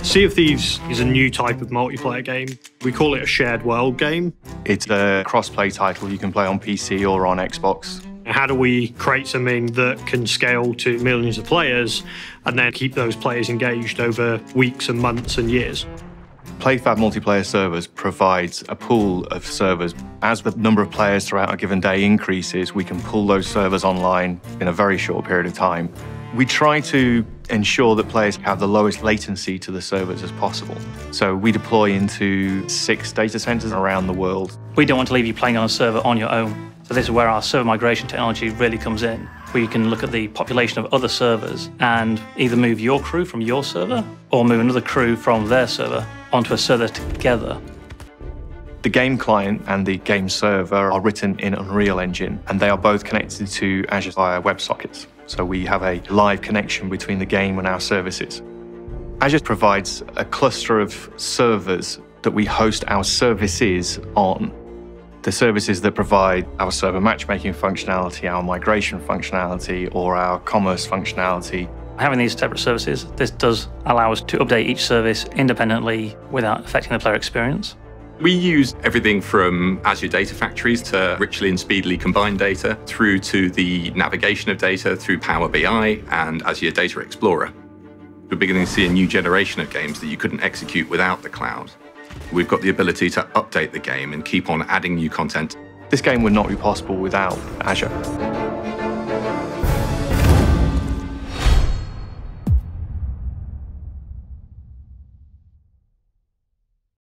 Sea of Thieves is a new type of multiplayer game. We call it a shared world game. It's a cross-play title you can play on PC or on Xbox. How do we create something that can scale to millions of players and then keep those players engaged over weeks and months and years? PlayFab multiplayer servers provides a pool of servers. As the number of players throughout a given day increases, we can pull those servers online in a very short period of time. We try to ensure that players have the lowest latency to the servers as possible. So we deploy into 6 data centers around the world. We don't want to leave you playing on a server on your own. So this is where our server migration technology really comes in, where you can look at the population of other servers and either move your crew from your server or move another crew from their server onto a server together. The game client and the game server are written in Unreal Engine, and they are both connected to Azure via WebSockets. So we have a live connection between the game and our services. Azure provides a cluster of servers that we host our services on. The services that provide our server matchmaking functionality, our migration functionality, or our commerce functionality. Having these separate services, this does allow us to update each service independently without affecting the player experience. We use everything from Azure data factories to richly and speedily combine data, through to the navigation of data through Power BI and Azure Data Explorer. We're beginning to see a new generation of games that you couldn't execute without the cloud. We've got the ability to update the game and keep on adding new content. This game would not be possible without Azure.